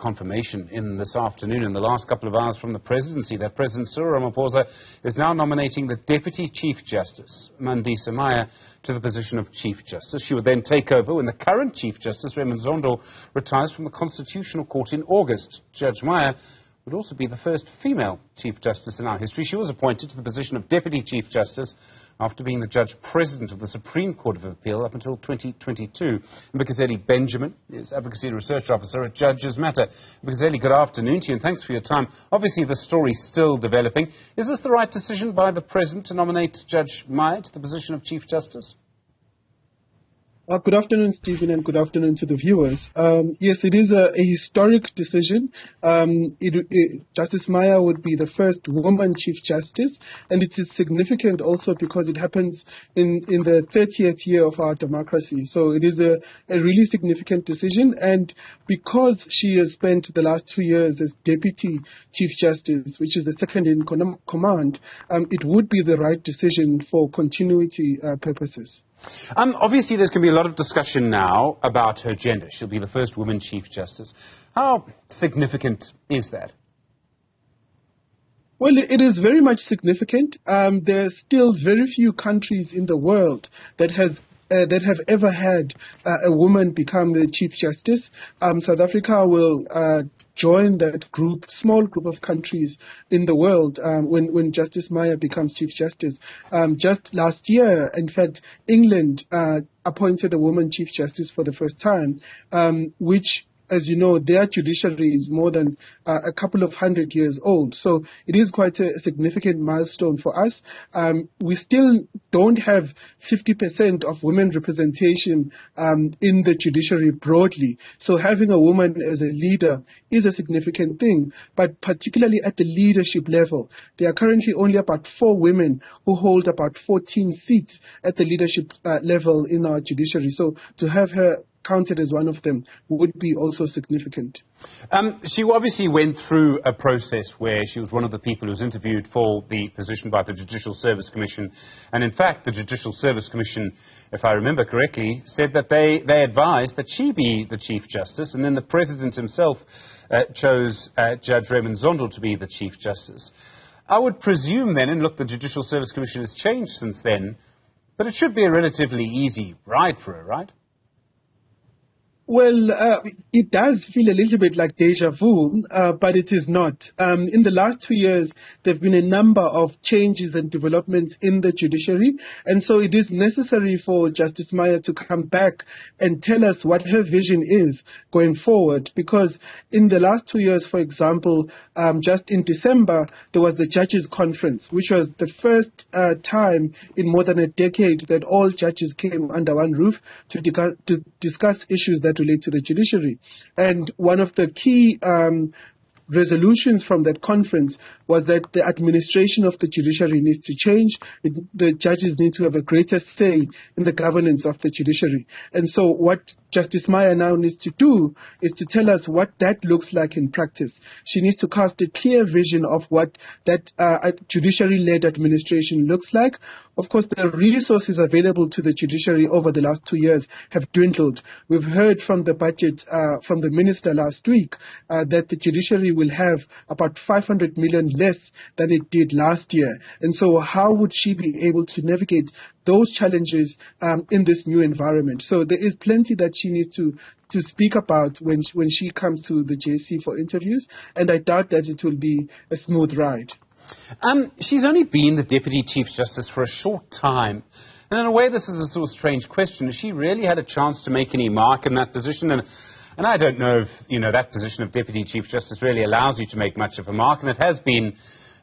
confirmation in this afternoon, in the last couple of hours from the presidency, that President Cyril Ramaphosa is now nominating the Deputy Chief Justice, Mandisa Maya, to the position of Chief Justice. She would then take over when the current Chief Justice, Raymond Zondo, retires from the Constitutional Court in August. Judge Maya would also be the first female Chief Justice in our history. She was appointed to the position of Deputy Chief Justice after being the Judge President of the Supreme Court of Appeal up until 2022. Mbekezeli Benjamin is Advocacy Research Officer at Judges Matter. Mbekezeli, good afternoon to you and thanks for your time. Obviously the story's still developing. Is this the right decision by the President to nominate Judge Maya to the position of Chief Justice? Good afternoon, Stephen, and good afternoon to the viewers. Yes, it is a historic decision. Justice Maya would be the first woman Chief Justice, and it is significant also because it happens in the 30th year of our democracy. So it is a really significant decision, and because she has spent the last 2 years as Deputy Chief Justice, which is the second in command, it would be the right decision for continuity purposes. Obviously, there's going to be a lot of discussion now about her gender. She'll be the first woman Chief Justice. How significant is that? Well, it is very much significant. There are still very few countries in the world that have ever had a woman become the Chief Justice. South Africa will join that small group of countries in the world when Justice Maya becomes Chief Justice. Just last year, in fact, England appointed a woman Chief Justice for the first time, which, as you know, their judiciary is more than a couple of 100 years old. So it is quite a significant milestone for us. We still don't have 50% of women representation in the judiciary broadly. So having a woman as a leader is a significant thing, but particularly at the leadership level. There are currently only about 4 women who hold about 14 seats at the leadership level in our judiciary. So to have her counted as one of them would be also significant. She obviously went through a process where she was one of the people who was interviewed for the position by the Judicial Service Commission. And in fact, the Judicial Service Commission, if I remember correctly, said that they advised that she be the Chief Justice. And then the President himself chose Judge Raymond Zondo to be the Chief Justice. I would presume then, and look, the Judicial Service Commission has changed since then, but it should be a relatively easy ride for her, right? Well, it does feel a little bit like deja vu, but it is not. In the last 2 years, there have been a number of changes and developments in the judiciary, and so it is necessary for Justice Maya to come back and tell us what her vision is going forward, because in the last 2 years, for example, just in December, there was the Judges Conference, which was the first time in more than a decade that all judges came under one roof to discuss issues that relate to the judiciary. And one of the key resolutions from that conference was that the administration of the judiciary needs to change. The judges need to have a greater say in the governance of the judiciary. And so what Justice Maya now needs to do is to tell us what that looks like in practice. She needs to cast a clear vision of what that judiciary-led administration looks like. Of course, the resources available to the judiciary over the last 2 years have dwindled. We've heard from the budget from the minister last week that the judiciary will have about 500 million less than it did last year. And so how would she be able to navigate those challenges in this new environment? So there is plenty that she needs to speak about when she comes to the JSC for interviews, and I doubt that it will be a smooth ride. She's only been the Deputy Chief Justice for a short time. And in a way, this is a sort of strange question. Has she really had a chance to make any mark in that position? And I don't know if, that position of Deputy Chief Justice really allows you to make much of a mark. And it has been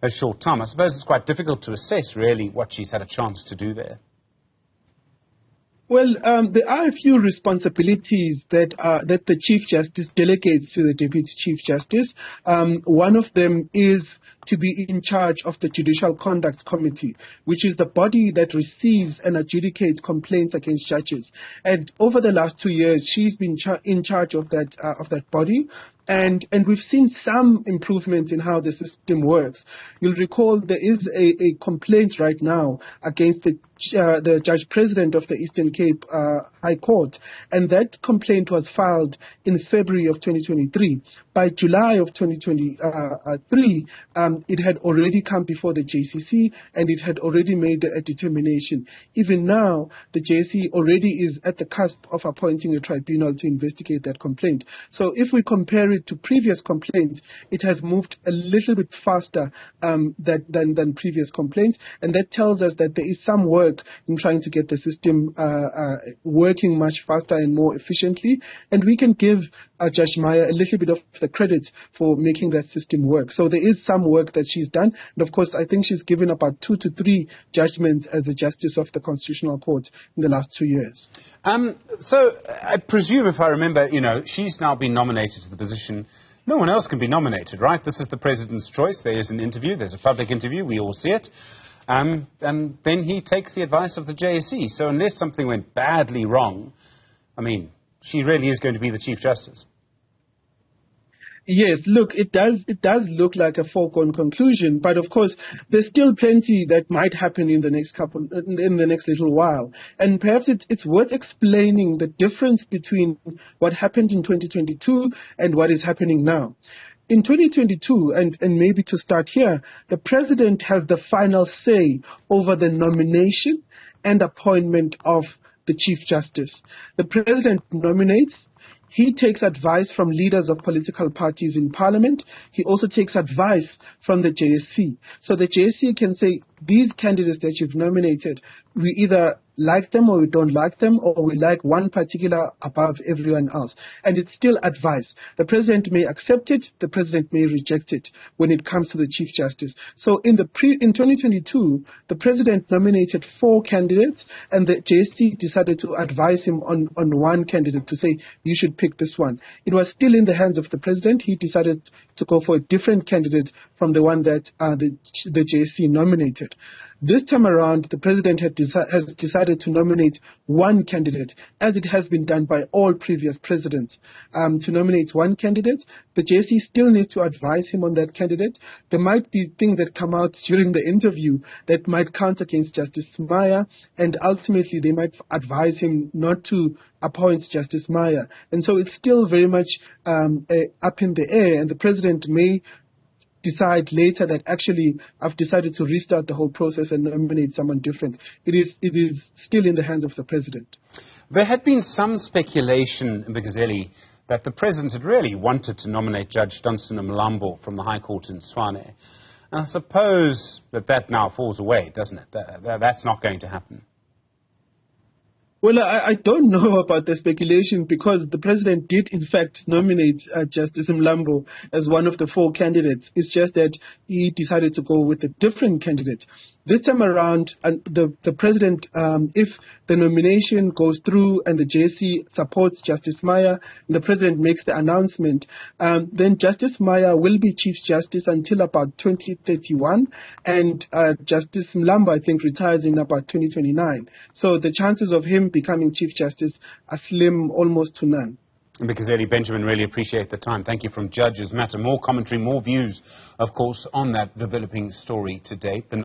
a short time. I suppose it's quite difficult to assess, really, what she's had a chance to do there. Well, there are a few responsibilities that the Chief Justice delegates to the Deputy Chief Justice. One of them is to be in charge of the Judicial Conduct Committee, which is the body that receives and adjudicates complaints against judges. And over the last 2 years, she's been in charge of that body. And we've seen some improvement in how the system works. You'll recall there is a complaint right now against the Judge President of the Eastern Cape High Court, and that complaint was filed in February of 2023. by July of 2023, it had already come before the JCC and it had already made a determination. Even now, the JSC already is at the cusp of appointing a tribunal to investigate that complaint. So if we compare it to previous complaints, it has moved a little bit faster than previous complaints, and that tells us that there is some work in trying to get the system working much faster and more efficiently, and we can give Judge Maya a little bit of the credit for making that system work. So there is some work that she's done, and of course I think she's given about 2 to 3 judgments as a Justice of the Constitutional Court in the last 2 years. So I presume, if I remember, she's now been nominated to the position. No one else can be nominated, right? This is the President's choice. There is an interview. There's a public interview. We all see it. And then he takes the advice of the JSC. So unless something went badly wrong, I mean, she really is going to be the Chief Justice. Yes, look, it does look like a foregone conclusion, but of course there's still plenty that might happen in the next little while, and perhaps it's worth explaining the difference between what happened in 2022 and what is happening now. In 2022, and maybe to start here, the President has the final say over the nomination and appointment of the Chief Justice. The President nominates. He takes advice from leaders of political parties in Parliament. He also takes advice from the JSC. So the JSC can say, these candidates that you've nominated, we either like them or we don't like them, or we like one particular above everyone else. And it's still advice. The President may accept it, the President may reject it when it comes to the Chief Justice. So in 2022, the President nominated 4 candidates, and the JSC decided to advise him on one candidate, to say, you should pick this one. It was still in the hands of the President. He decided to go for a different candidate from the one that the JSC nominated. This time around, the President has decided to nominate one candidate, as it has been done by all previous presidents. To nominate one candidate, the JSC still needs to advise him on that candidate. There might be things that come out during the interview that might count against Justice Maya, and ultimately they might advise him not to appoint Justice Maya. And so it's still very much up in the air, and the President may decide later that actually I've decided to restart the whole process and nominate someone different. It is still in the hands of the President. There had been some speculation, Mbekezeli, that the President had really wanted to nominate Judge Dunstan Mlambo from the High Court in Tshwane. And I suppose that now falls away, doesn't it? That's not going to happen. Well, I don't know about the speculation, because the President did, in fact, nominate Justice Mlambo as one of the 4 candidates. It's just that he decided to go with a different candidate. This time around, the President, if the nomination goes through and the JSC supports Justice Maya, and the President makes the announcement, then Justice Maya will be Chief Justice until about 2031, and Justice Mlambo, I think, retires in about 2029. So the chances of him becoming Chief Justice are slim, almost to none. Mbekezeli, Benjamin, really appreciate the time. Thank you. From Judges Matter. More commentary, more views, of course, on that developing story to date.